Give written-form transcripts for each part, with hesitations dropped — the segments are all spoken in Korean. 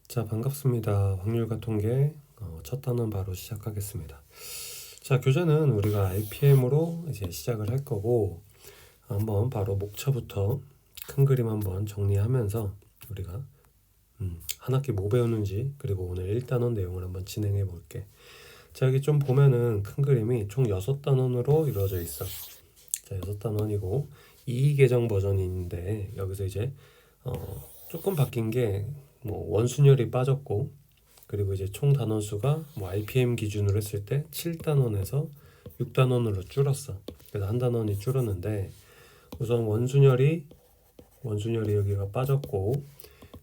자, 반갑습니다. 확률과 통계 첫 단원 바로 시작하겠습니다. 자, 교재는 우리가 RPM으로 이제 시작을 할 거고 한번 바로 목차부터 큰 그림 한번 정리하면서 우리가 한 학기 뭐 배우는지 그리고 오늘 1단원 내용을 한번 진행해 볼게. 자, 여기 좀 보면은 큰 그림이 총 6단원으로 이루어져 있어. 자, 6단원이고 2계정 버전이 있는데 여기서 이제 조금 바뀐 게 뭐 원순열이 빠졌고 그리고 이제 총 단원수가 뭐 RPM 기준으로 했을 때 7단원에서 6단원으로 줄었어. 그래서 한 단원이 줄었는데 우선 원순열이 여기가 빠졌고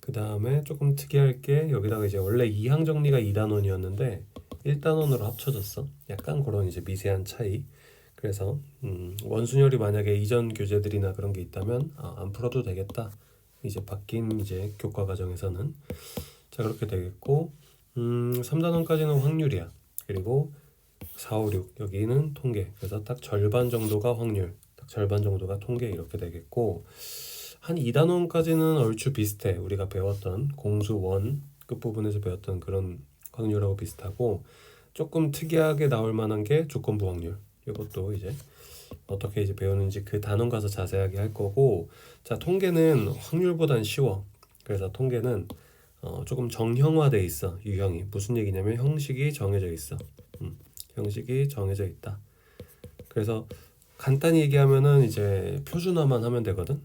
그 다음에 조금 특이할 게 여기다가 이제 원래 이항 정리가 2단원이었는데 1단원으로 합쳐졌어. 약간 그런 이제 미세한 차이. 그래서 원순열이 만약에 이전 교재들이나 그런 게 있다면 안 풀어도 되겠다. 이제 바뀐 이제 교과 과정에서는 자 그렇게 되겠고 3단원까지는 확률이야. 그리고 4, 5, 6 여기는 통계. 그래서 딱 절반 정도가 확률, 딱 절반 정도가 통계 이렇게 되겠고 한 2단원까지는 얼추 비슷해. 우리가 배웠던 공수 원 끝부분에서 배웠던 그런 확률하고 비슷하고 조금 특이하게 나올 만한 게 조건부 확률. 이것도 이제 어떻게 이제 배우는지 그 단원 가서 자세하게 할 거고 자 통계는 확률보단 쉬워. 그래서 통계는 조금 정형화돼 있어. 유형이 무슨 얘기냐면 형식이 정해져 있어. 형식이 정해져 있다. 그래서 간단히 얘기하면은 이제 표준화만 하면 되거든.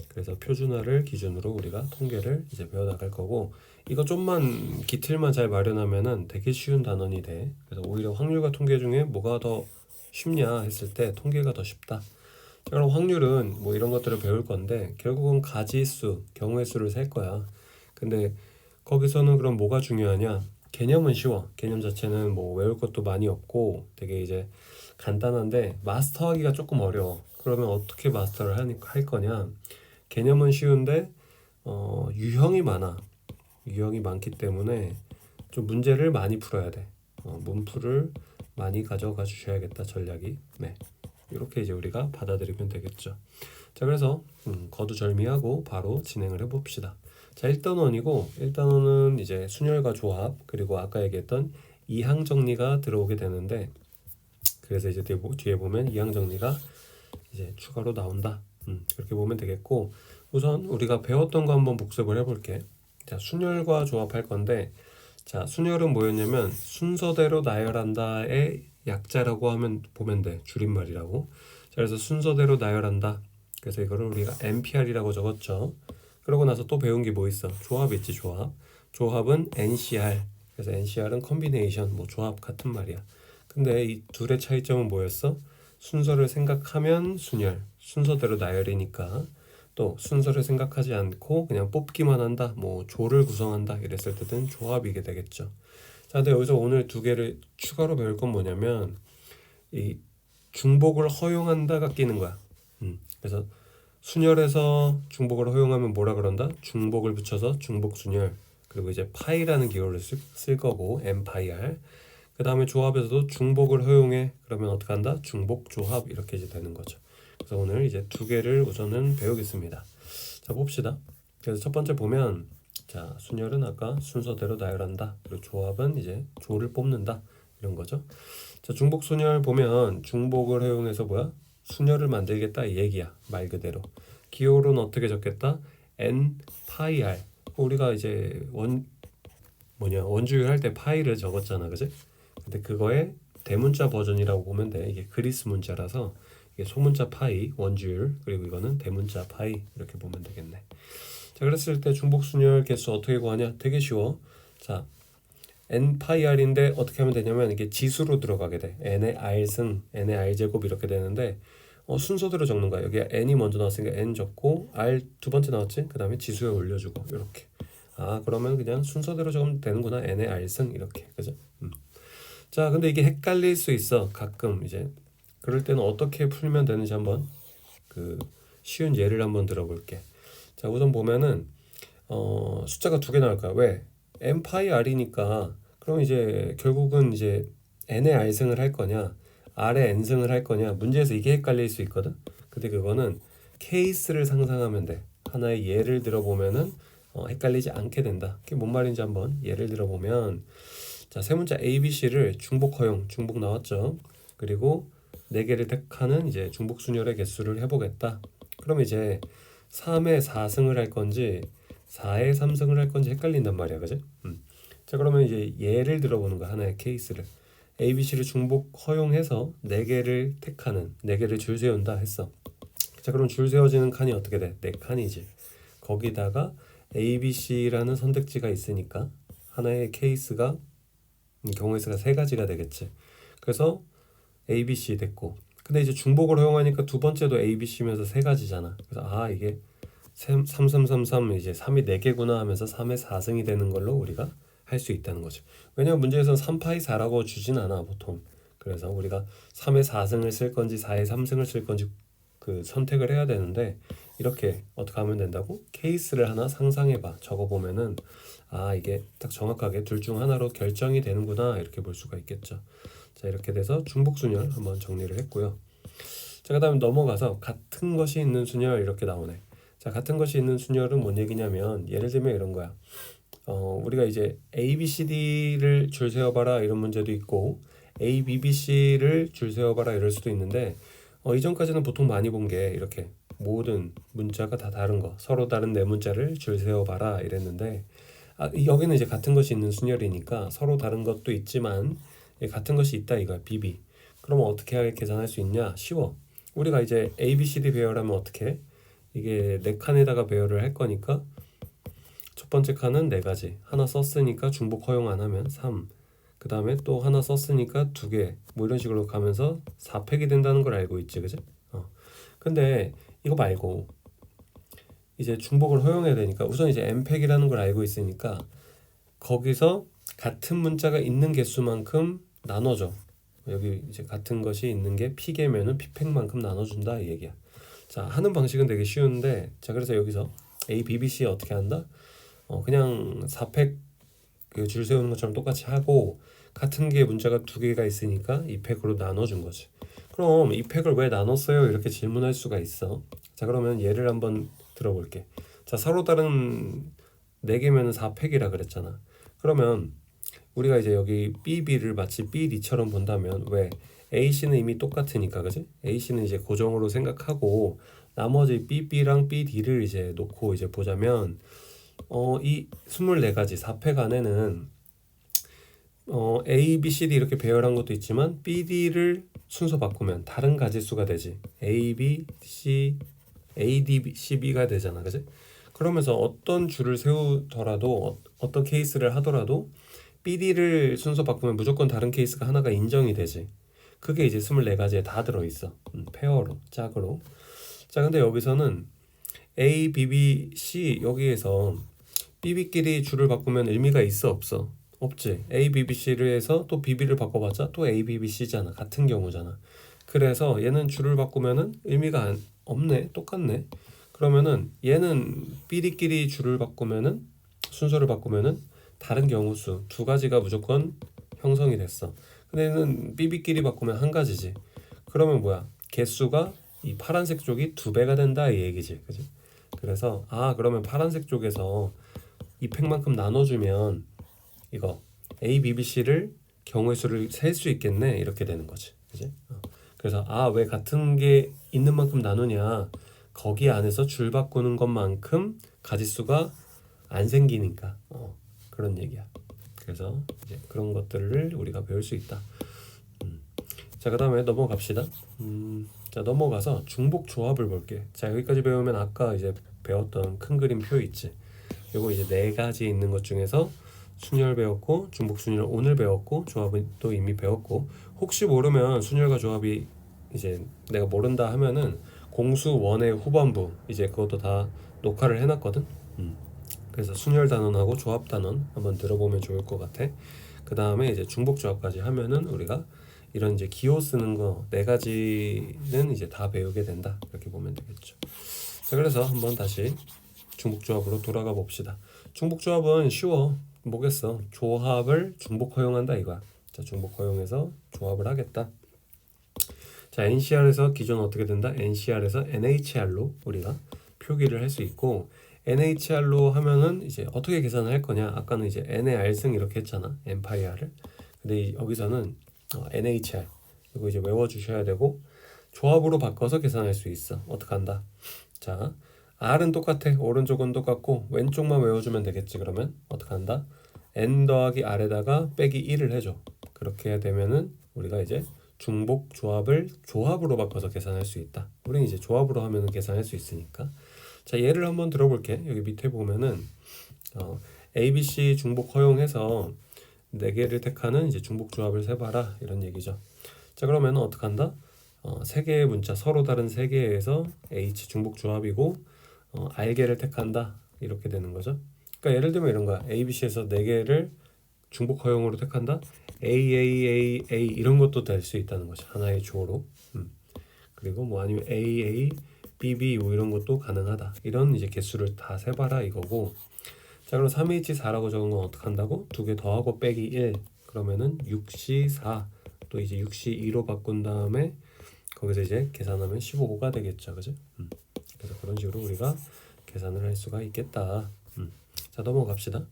그래서 표준화를 기준으로 우리가 통계를 이제 배워나갈 거고 이거 좀만 기틀만 잘 마련하면은 되게 쉬운 단원이 돼. 그래서 오히려 확률과 통계 중에 뭐가 더 쉽냐 했을 때 통계가 더 쉽다. 자, 그럼 확률은 뭐 이런 것들을 배울 건데 결국은 가지수, 경우의 수를 셀 거야. 근데 거기서는 그럼 뭐가 중요하냐? 개념은 쉬워. 개념 자체는 뭐 외울 것도 많이 없고 되게 이제 간단한데 마스터하기가 조금 어려워. 그러면 어떻게 마스터를 할 거냐? 개념은 쉬운데 유형이 많아. 유형이 많기 때문에 좀 문제를 많이 풀어야 돼. 문풀을 많이 가져가 주셔야겠다 전략이. 네, 이렇게 이제 우리가 받아들이면 되겠죠. 자, 그래서 거두절미하고 바로 진행을 해봅시다. 자, 1단원은 이제 순열과 조합 그리고 아까 얘기했던 이항 정리가 들어오게 되는데 그래서 이제 뒤에 보면 이항 정리가 이제 추가로 나온다. 그렇게 보면 되겠고 우선 우리가 배웠던 거 한번 복습을 해볼게. 자, 순열과 조합할 건데 자, 순열은 뭐였냐면 순서대로 나열한다의 약자라고 하면 보면 돼. 줄임말이라고. 자, 그래서 순서대로 나열한다. 그래서 이거를 우리가 NPR이라고 적었죠. 그러고 나서 또 배운 게 뭐 있어? 조합 있지, 조합. 조합은 NCR. 그래서 NCR은 컨비네이션, 뭐 조합 같은 말이야. 근데 이 둘의 차이점은 뭐였어? 순서를 생각하면 순열, 순서대로 나열이니까 또 순서를 생각하지 않고 그냥 뽑기만 한다, 뭐 조를 구성한다 이랬을 때는 조합이게 되겠죠. 자, 근데 여기서 오늘 두 개를 추가로 배울 건 뭐냐면 이 중복을 허용한다가 끼는 거야. 그래서 순열에서 중복을 허용하면 뭐라 그런다? 중복을 붙여서 중복순열. 그리고 이제 파이라는 기호를 쓸 거고 m파이r. 그 다음에 조합에서도 중복을 허용해. 그러면 어떻게 한다? 중복조합 이렇게 이제 되는 거죠. 그래서 오늘 이제 두 개를 우선은 배우겠습니다. 자, 봅시다. 그래서 첫 번째 보면 자, 순열은 아까 순서대로 나열한다. 그리고 조합은 이제 조를 뽑는다. 이런 거죠. 자, 중복순열 보면 중복을 허용해서 뭐야? 순열을 만들겠다 이 얘기야. 말 그대로. 기호로는 어떻게 적겠다? n 파이 r. 우리가 이제 원주율 할 때 파이를 적었잖아, 그지? 근데 그거의 대문자 버전이라고 보면 돼. 이게 그리스 문자라서 이게 소문자 파이 원주율 그리고 이거는 대문자 파이 이렇게 보면 되겠네. 자, 그랬을 때 중복순열 개수 어떻게 구하냐? 되게 쉬워. 자, n 파이 r인데 어떻게 하면 되냐면 이게 지수로 들어가게 돼. n의 r승, n의 r제곱 이렇게 되는데 순서대로 적는 거야. 여기 n이 먼저 나왔으니까 n 적고 r 두 번째 나왔지? 그 다음에 지수에 올려주고 이렇게. 그러면 그냥 순서대로 적으면 되는구나. n의 r승 이렇게. 그죠? 자, 근데 이게 헷갈릴 수 있어. 가끔 이제 그럴 때는 어떻게 풀면 되는지 한번 그 쉬운 예를 한번 들어볼게. 자, 우선 보면은 숫자가 두 개 나올 거야. 왜? n 파이 r이니까 그럼 이제 결국은 이제 n의 r승을 할 거냐, r의 n승을 할 거냐 문제에서 이게 헷갈릴 수 있거든. 근데 그거는 케이스를 상상하면 돼. 하나의 예를 들어보면은 헷갈리지 않게 된다. 그게 뭔 말인지 한번 예를 들어보면, 자, 세 문자 A, B, C를 중복 허용, 중복 나왔죠. 그리고 4개를 택하는 이제 중복 순열의 개수를 해보겠다. 그럼 이제 3의 4승을 할 건지 4의 3승을 할 건지 헷갈린단 말이야, 그지? 자, 그러면 이제 예를 들어보는 거, 하나의 케이스를. A, B, C를 중복 허용해서 4개를 택하는, 4개를 줄 세운다 했어. 자, 그럼 줄 세워지는 칸이 어떻게 돼? 4칸이지. 거기다가 A, B, C라는 선택지가 있으니까 하나의 케이스가, 경우의 수가 3가지가 되겠지. 그래서 A, B, C 됐고, 근데 이제 중복을 허용하니까 두 번째도 A, B, C면서 3가지잖아. 그래서 아, 이게 3, 3, 3, 3, 이제 3이 4개구나 하면서 3의 4승이 되는 걸로 우리가 할 수 있다는 거죠. 왜냐면 문제에서는 3파이 4라고 주진 않아, 보통. 그래서 우리가 3의 4승을 쓸 건지 4의 3승을 쓸 건지 그 선택을 해야 되는데, 이렇게 어떻게 하면 된다고? 케이스를 하나 상상해봐. 적어보면은 아, 이게 딱 정확하게 둘 중 하나로 결정이 되는구나, 이렇게 볼 수가 있겠죠. 자, 이렇게 돼서 중복순열 한번 정리를 했고요. 자, 그 다음 넘어가서 같은 것이 있는 순열, 이렇게 나오네. 자, 같은 것이 있는 순열은 뭔 얘기냐면, 예를 들면 이런 거야. 우리가 이제 A, B, C, D를 줄 세워봐라 이런 문제도 있고, A, B, B, C를 줄 세워봐라 이럴 수도 있는데, 이전까지는 보통 많이 본 게 이렇게 모든 문자가 다 다른 거, 서로 다른 네 문자를 줄 세워봐라 이랬는데, 여기는 이제 같은 것이 있는 순열이니까 서로 다른 것도 있지만 같은 것이 있다 이거야, BB. 그러면 어떻게 계산할 수 있냐? 쉬워. 우리가 이제 A, B, C, D 배열하면 어떻게? 이게 4칸에다가 배열을 할 거니까 첫 번째 칸은 4가지. 하나 썼으니까 중복 허용 안 하면 3. 그 다음에 또 하나 썼으니까 2개. 뭐 이런 식으로 가면서 4팩이 된다는 걸 알고 있지, 그지? 근데 이거 말고 이제 중복을 허용해야 되니까 우선 이제 n팩이라는 걸 알고 있으니까 거기서 같은 문자가 있는 개수만큼 나눠줘. 여기 이제 같은 것이 있는 게 p개면은 p팩만큼 나눠준다 이 얘기야. 자, 하는 방식은 되게 쉬운데, 자, 그래서 여기서 A, B, B, C 어떻게 한다? 그냥 4팩 그 줄 세우는 것처럼 똑같이 하고, 같은 게 문자가 2개가 있으니까 2팩으로 나눠준 거지. 그럼 이 팩을 왜 나눴어요? 이렇게 질문할 수가 있어. 자, 그러면 예를 한번 들어볼게. 자, 서로 다른 4개면은 4팩이라 그랬잖아. 그러면 우리가 이제 여기 BB를 마치 BD처럼 본다면, 왜? AC는 이미 똑같으니까, 그지? AC는 이제 고정으로 생각하고 나머지 BB랑 BD를 이제 놓고 이제 보자면, 이 24가지 4팩 안에는 A, B, C, D 이렇게 배열한 것도 있지만 BD를 순서 바꾸면 다른 가지수가 되지. A, B, C, A, D, B, C, B가 되잖아, 그지? 그러면서 어떤 줄을 세우더라도, 어떤 케이스를 하더라도 BD를 순서 바꾸면 무조건 다른 케이스가 하나가 인정이 되지. 그게 이제 24가지에 다 들어있어. 페어로, 짝으로. 자, 근데 여기서는 A, B, B, C 여기에서 BB끼리 줄을 바꾸면 의미가 있어, 없어? 없지. A, B, B, C를 해서 또 BB를 바꿔봤자 또 A, B, B, C잖아. 같은 경우잖아. 그래서 얘는 줄을 바꾸면은 의미가 없네. 똑같네. 그러면은 얘는 BD끼리 줄을 바꾸면은, 순서를 바꾸면은 다른 경우수 2가지가 무조건 형성이 됐어. 근데 얘는 BB끼리 바꾸면 1가지지. 그러면 뭐야? 개수가 이 파란색 쪽이 2배가 된다 이 얘기지, 그지? 그래서 그러면 파란색 쪽에서 이 팩만큼 나눠주면 이거 A, B, B, C를 경우의 수를 셀 수 있겠네, 이렇게 되는 거지, 그지? 그래서 왜 같은 게 있는 만큼 나누냐? 거기 안에서 줄 바꾸는 것만큼 가지수가 안 생기니까 그런 얘기야. 그래서 이제 그런 것들을 우리가 배울 수 있다. 자, 그 다음에 넘어갑시다. 자, 넘어가서 중복 조합을 볼게. 자, 여기까지 배우면 아까 이제 배웠던 큰 그림 표 있지. 요거 이제 4가지 있는 것 중에서 순열 배웠고, 중복 순열 오늘 배웠고, 조합은 또 이미 배웠고, 혹시 모르면 순열과 조합이 이제 내가 모른다 하면은 공수 원의 후반부 이제 그것도 다 녹화를 해놨거든. 그래서 순열 단원하고 조합 단원 한번 들어보면 좋을 것 같아. 그 다음에 이제 중복 조합까지 하면은 우리가 이런 이제 기호 쓰는 거 4가지는 이제 다 배우게 된다, 이렇게 보면 되겠죠. 자, 그래서 한번 다시 중복 조합으로 돌아가 봅시다. 중복 조합은 쉬워. 뭐겠어? 조합을 중복 허용한다 이거야. 자, 중복 허용해서 조합을 하겠다. 자, NCR에서 기존 어떻게 된다? NCR에서 NHR로 우리가 표기를 할 수 있고, NHR로 하면은 이제 어떻게 계산을 할 거냐? 아까는 이제 N의 R승 이렇게 했잖아. N 파이 R을. 근데 여기서는 NHR 이거 이제 외워주셔야 되고 조합으로 바꿔서 계산할 수 있어. 어떻게 한다? 자, R은 똑같아. 오른쪽은 똑같고 왼쪽만 외워주면 되겠지. 그러면 어떻게 한다? N 더하기 R에다가 빼기 1을 해줘. 그렇게 되면은 우리가 이제 중복 조합을 조합으로 바꿔서 계산할 수 있다. 우리는 이제 조합으로 하면은 계산할 수 있으니까. 자, 예를 한번 들어볼게. 여기 밑에 보면은 ABC 중복 허용해서 4개를 택하는 이제 중복 조합을 세봐라 이런 얘기죠. 자, 그러면 어떻게 한다? 3개의 문자 서로 다른 3개에서 H 중복 조합이고 R개를 택한다 이렇게 되는 거죠. 그러니까 예를 들면 이런 거야. ABC에서 4개를 중복 허용으로 택한다. A 이런 것도 될 수 있다는 거죠. 하나의 조로. 그리고 뭐 아니면 AA, BB 뭐 이런 것도 가능하다. 이런 이제 개수를 다 세봐라 이거고. 자, 그럼 3H4라고 적은 건 어떻게 한다고? 2개 더하고 빼기 1 그러면은 6C4 또 이제 6C2로 바꾼 다음에 거기서 이제 계산하면 15가 되겠죠. 그죠? 그래서 그런 식으로 우리가 계산을 할 수가 있겠다. 자, 넘어갑시다.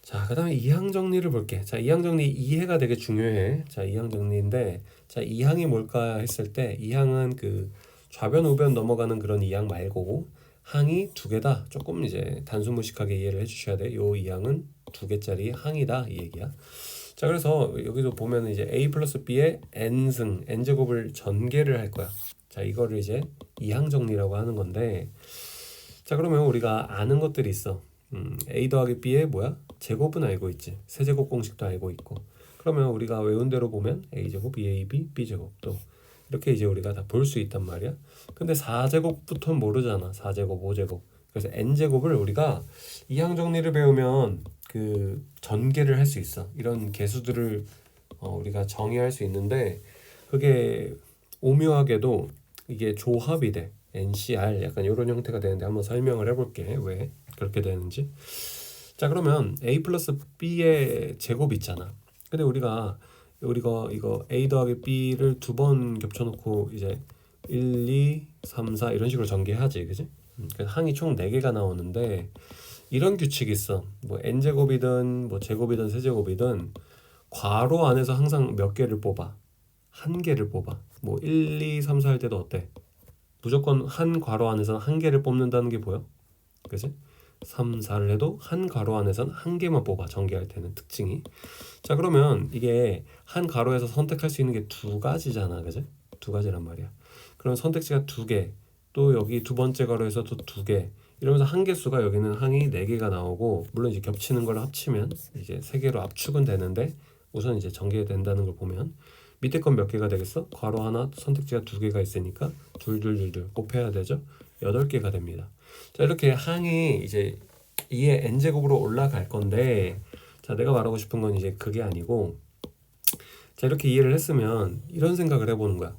자, 그 다음에 이항 정리를 볼게. 자, 이항 정리 이해가 되게 중요해. 자, 이항 정리인데, 자, 이항이 뭘까 했을 때, 이항은 그 좌변, 우변 넘어가는 그런 이항 말고, 항이 2개다. 조금 이제 단순무식하게 이해를 해주셔야 돼. 요 이항은 2개짜리 항이다. 이 얘기야. 자, 그래서 여기도 보면 이제 a 플러스 b의 n승, n제곱을 전개를 할 거야. 자, 이거를 이제 이항 정리라고 하는 건데, 자, 그러면 우리가 아는 것들이 있어. a 더하기 b의 뭐야? 제곱은 알고 있지. 세제곱 공식도 알고 있고. 그러면 우리가 외운 대로 보면 a제곱, bab, b제곱도 이렇게 이제 우리가 다 볼 수 있단 말이야. 근데 4제곱부터는 모르잖아. 4제곱, 5제곱. 그래서 n제곱을 우리가 이항 정리를 배우면 그 전개를 할 수 있어. 이런 개수들을 우리가 정의할 수 있는데 그게 오묘하게도 이게 조합이 돼. NCR 약간 이런 형태가 되는데 한번 설명을 해볼게. 왜 그렇게 되는지. 자, 그러면 a 플러스 b의 제곱 있잖아. 근데 우리가 이거 a 더하기 b를 2번 겹쳐놓고 이제 1, 2, 3, 4 이런 식으로 전개하지, 그지? 그래서 항이 총 4개가 나오는데 이런 규칙이 있어. 뭐 n제곱이든 뭐 제곱이든 세제곱이든 괄호 안에서 항상 몇 개를 뽑아? 한 개를 뽑아. 뭐 1, 2, 3, 4 할 때도 어때? 무조건 한 괄호 안에서는 한 개를 뽑는다는 게 보여? 그지? 3, 4를 해도 한 괄호 안에서는 한 개만 뽑아. 전개할 때는 특징이. 자, 그러면 이게 한 괄호에서 선택할 수 있는 게 2가지잖아. 그지? 2가지란 말이야. 그럼 선택지가 2개. 또 여기 2번째 괄호에서도 2개. 이러면서 한 개수가 여기는 항이 4개가 나오고 물론 이제 겹치는 걸 합치면 이제 3개로 압축은 되는데 우선 이제 전개된다는 걸 보면 밑에 건 몇 개가 되겠어? 괄호 하나 선택지가 2개가 있으니까 둘둘둘둘 곱해야 되죠. 8개가 됩니다. 자, 이렇게 항이 이제 2의 n제곱으로 올라갈 건데 자, 내가 말하고 싶은 건 이제 그게 아니고 자, 이렇게 이해를 했으면 이런 생각을 해보는 거야.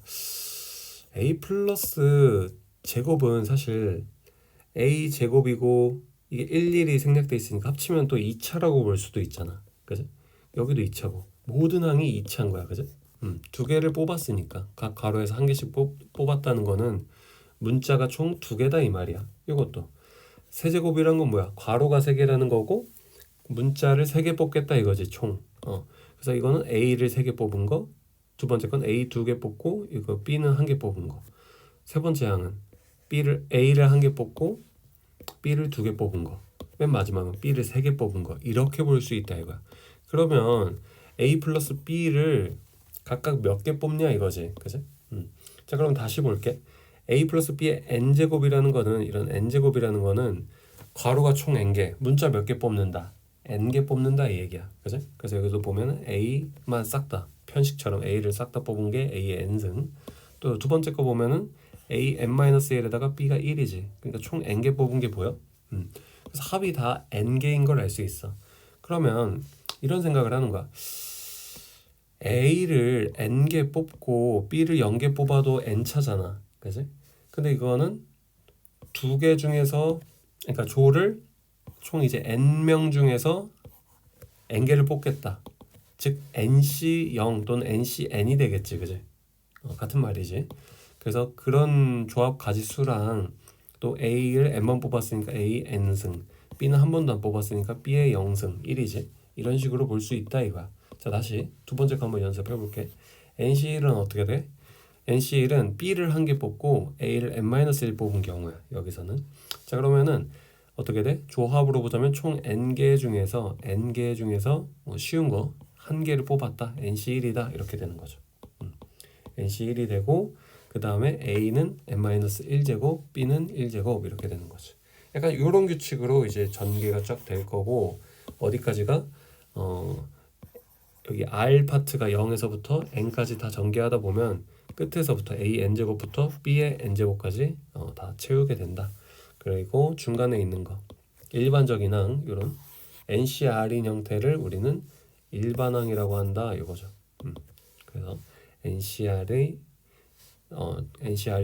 a 플러스 제곱은 사실 a 제곱이고 이게 일일이 생략돼 있으니까 합치면 또 2차라고 볼 수도 있잖아. 그지? 여기도 2차고 모든 항이 2차인 거야. 그지? 2개를 뽑았으니까 각 괄호에서 한 개씩 뽑았다는 거는 문자가 총 2개다 이 말이야. 이것도 세제곱이란 건 뭐야? 괄호가 3개라는 거고 문자를 3개 뽑겠다 이거지 총. 그래서 이거는 A를 3개 뽑은 거, 두 번째 건 A 2개 뽑고 이거 B는 1개 뽑은 거. 세 번째 항은 A를 1개 뽑고 B를 2개 뽑은 거. 맨 마지막은 B를 3개 뽑은 거. 이렇게 볼 수 있다 이거야. 그러면 A 플러스 B를 각각 몇 개 뽑냐 이거지. 그치? 자, 그럼 다시 볼게. A 플러스 B의 n제곱이라는 거는 이런 n제곱이라는 거는 괄호가 총 n개, 문자 몇 개 뽑는다. n개 뽑는다 이 얘기야. 그치? 그래서 여기서 보면은 A만 싹 다 편식처럼 A를 싹 다 뽑은 게 A의 n승. 또 두 번째 거 보면은 A n-1에다가 B가 1이지. 그러니까 총 n개 뽑은 게 보여? 그래서 합이 다 n개인 걸 알 수 있어. 그러면 이런 생각을 하는 거야. A를 n개 뽑고 B를 0개 뽑아도 n차잖아. 그지? 근데 이거는 2개 중에서 그러니까 조를 총 이제 n명 중에서 n개를 뽑겠다. 즉 nc0 또는 ncn이 되겠지. 그지? 같은 말이지. 그래서 그런 조합 가지수랑 또 A를 n번 뽑았으니까 A n승, B는 한 번도 안 뽑았으니까 B의 0승 1이지. 이런 식으로 볼 수 있다 이거야. 자, 다시 두 번째 거 한번 연습해 볼게. NC1은 어떻게 돼? NC1은 B를 한 개 뽑고 A를 n-1 뽑은 경우야. 여기서는. 자, 그러면은 어떻게 돼? 조합으로 보자면 총 n개 중에서 뭐 쉬운 거 한 개를 뽑았다. NC1이다. 이렇게 되는 거죠. NC1이 되고 그 다음에 A는 n-1제곱, B는 1제곱 이렇게 되는 거죠. 약간 이런 규칙으로 이제 전개가 쫙 될 거고 어디까지가 여기 R 파트가 0에서부터 n까지 다 전개하다 보면 끝에서부터 A n제곱부터 B의 n제곱까지 다 채우게 된다. 그리고 중간에 있는 거 일반적인 항 이런 NCR인 형태를 우리는 일반항이라고 한다 이거죠. 그래서 NCR이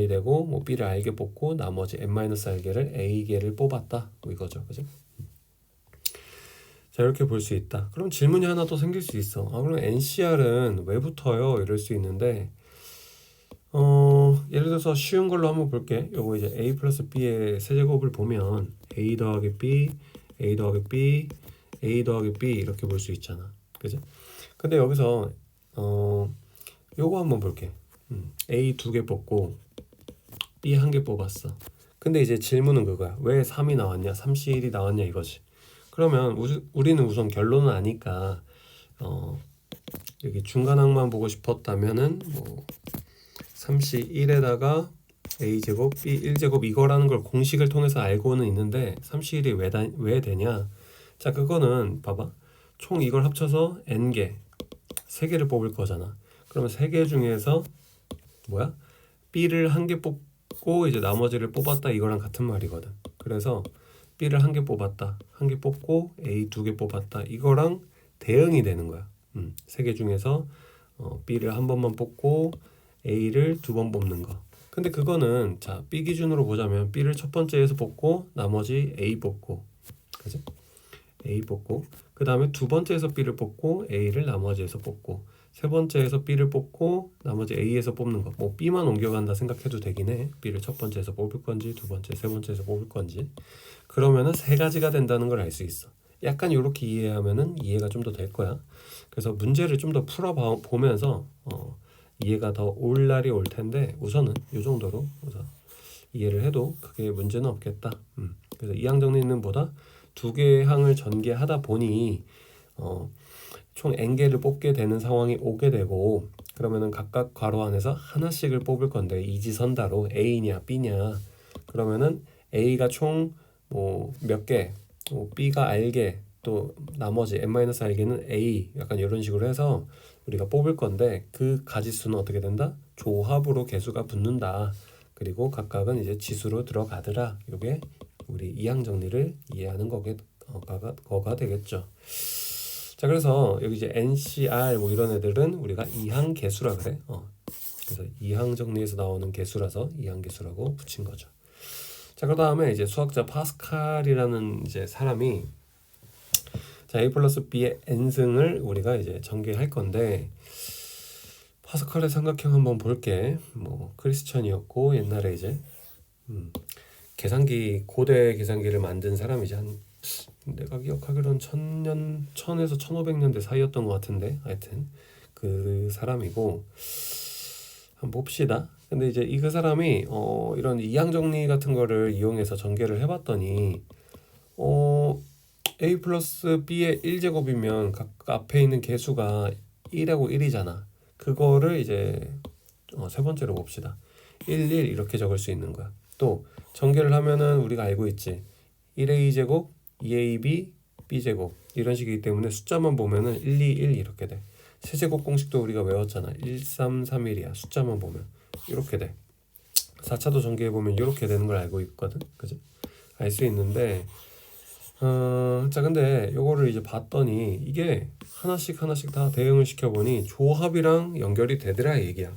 되고 뭐 B를 R개 뽑고 나머지 n-R개를 A개를 뽑았다 뭐 이거죠. 그죠? 자, 이렇게 볼 수 있다. 그럼 질문이 하나 또 생길 수 있어. 그럼 NCR은 왜 붙어요? 이럴 수 있는데 예를 들어서 쉬운 걸로 한번 볼게. 요거 이제 A 플러스 B의 세제곱을 보면 A 더하기 B, A 더하기 B, A 더하기 B 이렇게 볼 수 있잖아. 그죠? 근데 여기서 요거 한번 볼게. A 2개 뽑고 B 1개 뽑았어. 근데 이제 질문은 그거야. 왜 3이 나왔냐? 3C1이 나왔냐 이거지. 그러면 우리는 우선 결론은 아니까 여기 중간항만 보고 싶었다면은 뭐 3C1에다가 A제곱 B 1제곱 이거라는 걸 공식을 통해서 알고는 있는데 3C1이 왜 되냐? 자, 그거는 봐봐. 총 이걸 합쳐서 n개 3개를 뽑을 거잖아. 그러면 3개 중에서 뭐야? B를 1개 뽑고 이제 나머지를 뽑았다 이거랑 같은 말이거든. 그래서 B를 1개 뽑았다. 1개 뽑고 A 2개 뽑았다. 이거랑 대응이 되는 거야. 3개 중에서 B를 한 번만 뽑고 A를 2번 뽑는 거. 근데 그거는 자, B 기준으로 보자면 B를 첫 번째에서 뽑고 나머지 A 뽑고. 그지? A 뽑고 그 다음에 두 번째에서 B를 뽑고 A를 나머지에서 뽑고 세 번째에서 B를 뽑고 나머지 A에서 뽑는 거. 뭐 B만 옮겨간다 생각해도 되긴 해. B를 첫 번째에서 뽑을 건지 두 번째, 세 번째에서 뽑을 건지. 그러면은 세 가지가 된다는 걸 알 수 있어. 약간 이렇게 이해하면은 이해가 좀 더 될 거야. 그래서 문제를 좀 더 풀어보면서 이해가 더 올 날이 올 텐데 우선은 이 정도로 우선 이해를 해도 크게 문제는 없겠다. 그래서 이항 정리는 보다 두 개의 항을 전개하다 보니 총 n개를 뽑게 되는 상황이 오게 되고 그러면은 각각 괄호 안에서 하나씩을 뽑을 건데 이지선다로 A냐 B냐 그러면은 A가 총 뭐 몇 개, B가 R개 또 나머지 n-R개는 A 약간 이런 식으로 해서 우리가 뽑을 건데 그 가지수는 어떻게 된다? 조합으로 개수가 붙는다. 그리고 각각은 이제 지수로 들어가더라. 이게 우리 이항 정리를 이해하는 거가 되겠죠. 자, 그래서 여기 이제 NCR 뭐 이런 애들은 우리가 이항 개수라 그래. 그래서 이항 정리에서 나오는 개수라서 이항 개수라고 붙인 거죠. 자, 그 다음에 이제 수학자 파스칼이라는 이제 사람이 자, A 플러스 B의 n승을 우리가 이제 전개할 건데 파스칼의 삼각형 한번 볼게. 뭐 크리스천이었고 옛날에 이제 고대 계산기를 만든 사람이지. 한 내가 기억하기로는 1000에서 1500년대 사이였던 것 같은데 하여튼 그 사람이고 한번 봅시다. 근데 이제 그 사람이 이런 이항 정리 같은 거를 이용해서 전개를 해봤더니 A 플러스 B의 1제곱이면 각 앞에 있는 개수가 1하고 1이잖아. 그거를 이제 세 번째로 봅시다. 1, 1 이렇게 적을 수 있는 거야. 또 전개를 하면은 우리가 알고 있지. 1A 제곱, 2AB, B제곱 이런 식이기 때문에 숫자만 보면은 1, 2, 1 이렇게 돼. 세제곱 공식도 우리가 외웠잖아. 1, 3, 3, 1이야. 숫자만 보면 이렇게 돼. 4차도 전개해보면 이렇게 되는 걸 알고 있거든. 그지? 알 수 있는데 자, 근데 요거를 이제 봤더니 이게 하나씩 다 대응을 시켜보니 조합이랑 연결이 되더라 얘기야.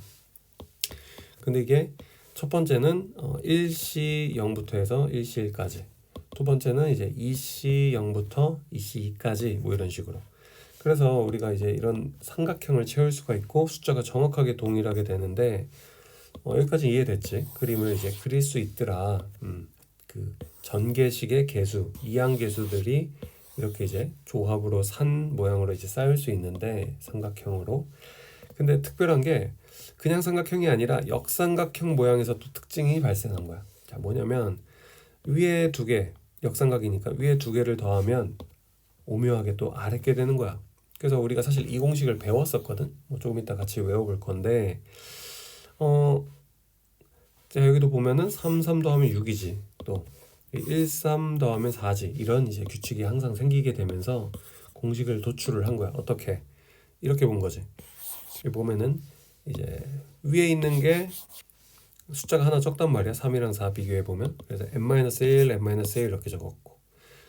근데 이게 첫 번째는 1C0부터 해서 1C1까지, 두 번째는 이제 2C0부터 2C2까지 뭐 이런 식으로. 그래서 우리가 이제 이런 삼각형을 채울 수가 있고 숫자가 정확하게 동일하게 되는데 여기까지 이해됐지? 그림을 이제 그릴 수 있더라. 그 전개식의 개수, 이항계수들이 이렇게 이제 조합으로 산 모양으로 이제 쌓일 수 있는데 삼각형으로. 근데 특별한 게 그냥 삼각형이 아니라 역삼각형 모양에서 또 특징이 발생한 거야. 자, 뭐냐면 위에 두 개, 역삼각이니까 위에 두 개를 더하면 오묘하게 또 아래 게 되는 거야. 그래서 우리가 사실 이 공식을 배웠었거든. 뭐 조금 이따 같이 외워볼 건데, 자, 여기도 보면은 3, 3 더하면 6이지. 또 1, 3 더하면 4지. 이런 이제 규칙이 항상 생기게 되면서 공식을 도출을 한 거야. 어떻게? 이렇게 본 거지. 여기 보면은 이제 위에 있는 게 숫자가 하나 적단 말이야. 3이랑 4 비교해 보면. 그래서 n-1, n-1 이렇게 적었고.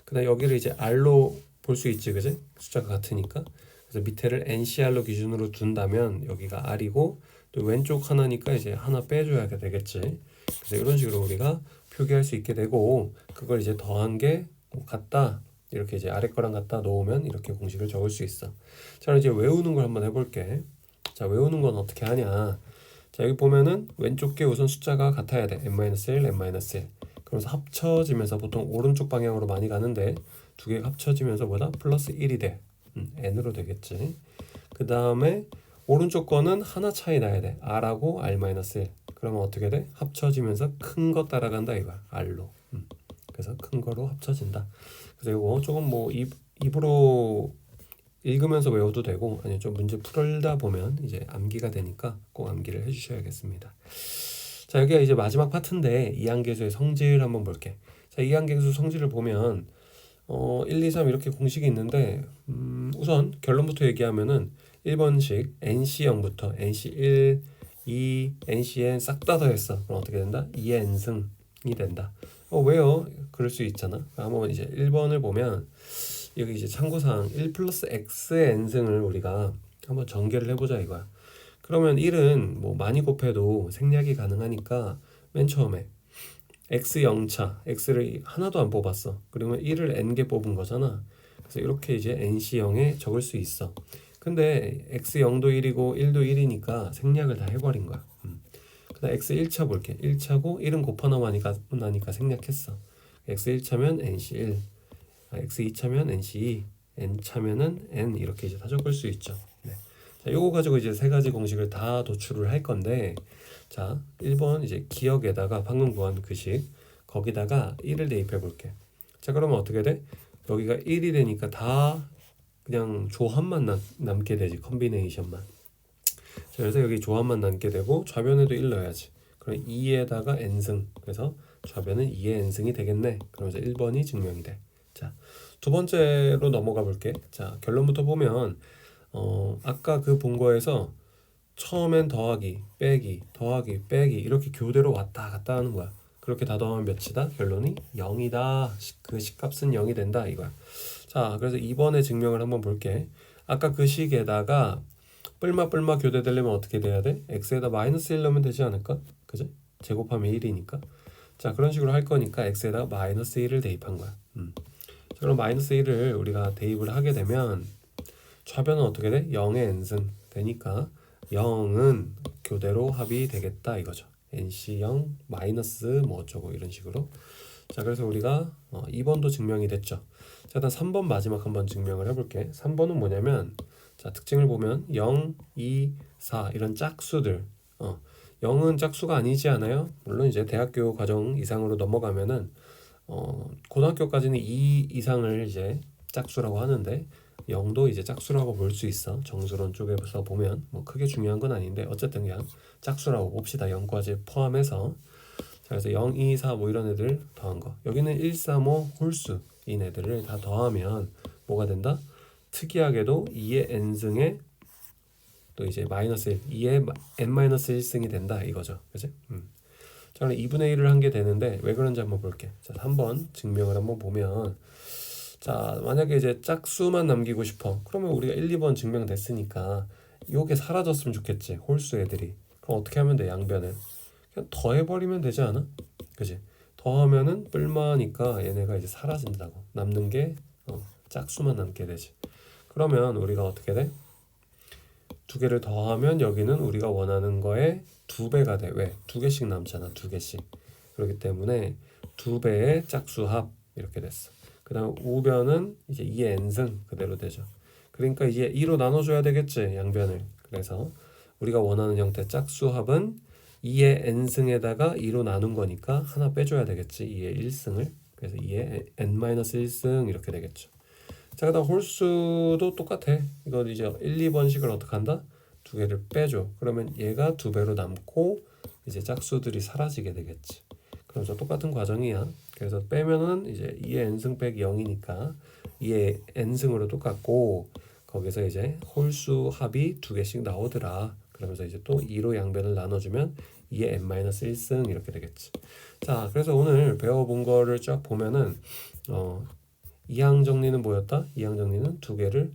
그다음 여기를 이제 r로 볼 수 있지, 그지? 숫자가 같으니까. 그래서 밑에를 ncr로 기준으로 둔다면 여기가 r이고 또 왼쪽 하나니까 이제 하나 빼줘야 되겠지. 그래서 이런 식으로 우리가 표기할 수 있게 되고 그걸 이제 더한 게 같다. 이렇게 이제 아래 거랑 같다 놓으면 이렇게 공식을 적을 수 있어. 자, 이제 외우는 걸 한번 해볼게. 자, 외우는 건 어떻게 하냐? 자, 여기 보면은 왼쪽 게 우선 숫자가 같아야 돼. n-1, n-1. 그래서 합쳐지면서 보통 오른쪽 방향으로 많이 가는데 두 개가 합쳐지면서 뭐다? 플러스 1이 돼. n으로 되겠지. 그 다음에 오른쪽 거는 하나 차이 나야 돼. r하고 r-1. 그러면 어떻게 돼? 합쳐지면서 큰 거 따라간다 이거야. r로. 그래서 큰 거로 합쳐진다. 그래서 이거 조금 뭐 입으로 읽으면서 외워도 되고 아니면 좀 문제 풀다 보면 이제 암기가 되니까 꼭 암기를 해주셔야겠습니다. 자, 여기가 이제 마지막 파트인데 이항계수의 성질 한번 볼게. 자, 이항계수 성질을 보면 1, 2, 3 이렇게 공식이 있는데 우선 결론부터 얘기하면은 1번식 NC0부터 NC1, 2, NCN 싹 다 더했어. 그럼 어떻게 된다? 2의 n승이 된다. 왜요? 그럴 수 있잖아. 한번 이제 1번을 보면 여기 이제 참고사항 1 플러스 x의 n승을 우리가 한번 전개를 해보자 이거야. 그러면 1은 뭐 많이 곱해도 생략이 가능하니까 맨 처음에 x 0차 x를 하나도 안 뽑았어. 그러면 1을 n개 뽑은 거잖아. 그래서 이렇게 이제 nc0에 적을 수 있어. 근데 x 0도 1이고 1도 1이니까 생략을 다 해버린 거야. 그다음 x 1차 볼게. 1차고 1은 곱하 나니까 생략했어. x 1차면 nc1, x 2차면 nc2, n 차면은 n 이렇게 이제 다 적을 수 있죠. 네. 자, 요거 가지고 이제 세 가지 공식을 다 도출을 할 건데, 자, 1번 이제 기억에다가 방금 구한 그 식 거기다가 1을 대입해 볼게. 자, 그러면 어떻게 돼? 여기가 1이 되니까 다 그냥 조합만 남게 되지. 컨비네이션만. 자, 그래서 여기 조합만 남게 되고 좌변에도 1 넣어야지. 그럼 2에다가 n승. 그래서 좌변은 2의 n승이 되겠네. 그러면서 1번이 증명이 돼. 자, 두 번째로 넘어가 볼게. 자, 결론부터 보면 아까 그 본 거에서 처음엔 더하기, 빼기, 더하기, 빼기 이렇게 교대로 왔다 갔다 하는 거야. 그렇게 다 더하면 몇이다? 결론이 0이다. 그 식값은 0이 된다 이거야. 자, 그래서 2번의 증명을 한번 볼게. 아까 그 식에다가 뿔마 교대되려면 어떻게 돼야 돼? x에다 마이너스 1 넣으면 되지 않을까? 그죠? 제곱하면 1이니까. 자, 그런 식으로 할 거니까 x에다 마이너스 1을 대입한 거야. 자, 그럼 마이너스 1을 우리가 대입을 하게 되면 좌변은 어떻게 돼? 0의 n승 되니까 0은 교대로 합이 되겠다 이거죠. nc0 마이너스 뭐 어쩌고 이런 식으로. 자, 그래서 우리가 2번도 증명이 됐죠. 자, 일단 3번 마지막 한번 증명을 해볼게. 3번은 뭐냐면 자, 특징을 보면 0, 2, 4 이런 짝수들 0은 짝수가 아니지 않아요? 물론 이제 대학교 과정 이상으로 넘어가면은 고등학교까지는 2 이상을 이제 짝수라고 하는데 0도 이제 짝수라고 볼 수 있어. 정수론 쪽에서 보면 뭐 크게 중요한 건 아닌데 어쨌든 그냥 짝수라고 봅시다. 0까지 포함해서. 자, 그래서 0, 2, 4 뭐 이런 애들 더한 거. 여기는 1, 3, 5 홀수인 애들을 다 더하면 뭐가 된다? 특이하게도 2의 n승에 또 이제 마이너스 1, 2의 n-1승이 된다 이거죠. 그치? 자, 그럼 2분의 1을 한 게 되는데 왜 그런지 한번 볼게. 자, 3번 증명을 한번 보면 자, 만약에 이제 짝수만 남기고 싶어. 그러면 우리가 1, 2번 증명됐으니까 요게 사라졌으면 좋겠지. 홀수 애들이. 그럼 어떻게 하면 돼? 양변을 그냥 더해버리면 되지 않아? 그치? 더하면은 뿔마니까 얘네가 이제 사라진다고. 남는 게 짝수만 남게 되지. 그러면 우리가 어떻게 돼? 두 개를 더하면 여기는 우리가 원하는 거에 2배가 돼. 왜? 2개씩 남잖아. 2개씩. 그렇기 때문에 2배의 짝수합 이렇게 됐어. 그 다음 우변은 이제 2의 n승 그대로 되죠. 그러니까 이제 2로 나눠줘야 되겠지, 양변을. 그래서 우리가 원하는 형태 짝수합은 2의 n승에다가 2로 나눈 거니까 하나 빼줘야 되겠지, 2의 1승을. 그래서 2의 n-1승 이렇게 되겠죠. 자, 그다음 홀수도 똑같아. 이건 이제 1, 2번식을 어떻게 한다? 두 개를 빼줘. 그러면 얘가 2배로 남고 이제 짝수들이 사라지게 되겠지. 그래서 똑같은 과정이야. 그래서 빼면은 이제 2의 n승 빼기 0이니까 2의 n승으로 똑같고, 거기서 이제 홀수 합이 두 개씩 나오더라. 그러면서 이제 또 2로 양변을 나눠주면 2의 n-1승 이렇게 되겠지. 자, 그래서 오늘 배워본 거를 쫙 보면은 이항 정리는 뭐였다? 이항 정리는 두 개를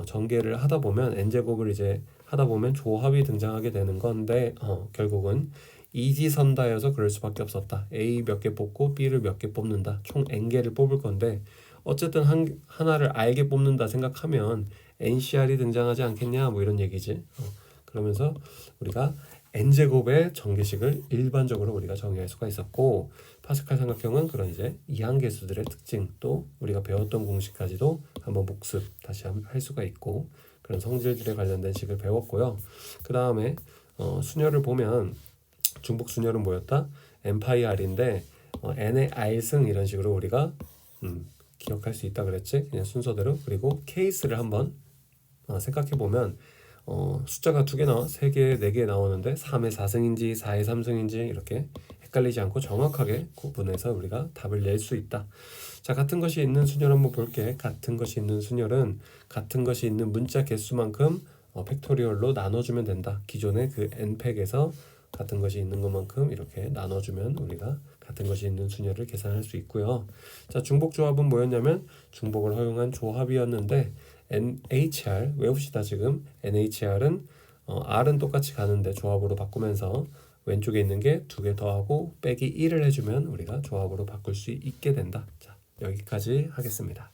전개를 하다 보면 n제곱을 이제 하다 보면 조합이 등장하게 되는 건데 결국은 이지선다여서 그럴 수밖에 없었다. A 몇 개 뽑고 B를 몇 개 뽑는다. 총 n개를 뽑을 건데 어쨌든 하나를 알게 뽑는다 생각하면 NCR이 등장하지 않겠냐, 뭐 이런 얘기지. 그러면서 우리가 n제곱의 전개식을 일반적으로 우리가 정의할 수가 있었고, 파스칼 삼각형은 그런 이제 이항계수들의 특징, 또 우리가 배웠던 공식까지도 한번 복습 다시 할 수가 있고, 그런 성질들에 관련된 식을 배웠고요. 그 다음에 순열을 보면 중복 순열은 뭐였다? n파이 r인데 n의 r승 이런 식으로 우리가 기억할 수 있다 그랬지? 그냥 순서대로. 그리고 케이스를 한번 생각해 보면 숫자가 2개 나와, 3개, 4개 나오는데 3의 4승인지 4의 3승인지 이렇게 헷갈리지 않고 정확하게 구분해서 우리가 답을 낼 수 있다. 자, 같은 것이 있는 순열 한번 볼게. 같은 것이 있는 순열은 같은 것이 있는 문자 개수만큼 팩토리얼로 나눠주면 된다. 기존의 그 n팩에서 같은 것이 있는 것만큼 이렇게 나눠주면 우리가 같은 것이 있는 순열을 계산할 수 있고요. 자, 중복 조합은 뭐였냐면 중복을 허용한 조합이었는데 NHR 외웁시다. 지금 NHR은 R은 똑같이 가는데 조합으로 바꾸면서 왼쪽에 있는 게 2개 더하고 빼기 1을 해주면 우리가 조합으로 바꿀 수 있게 된다. 자, 여기까지 하겠습니다.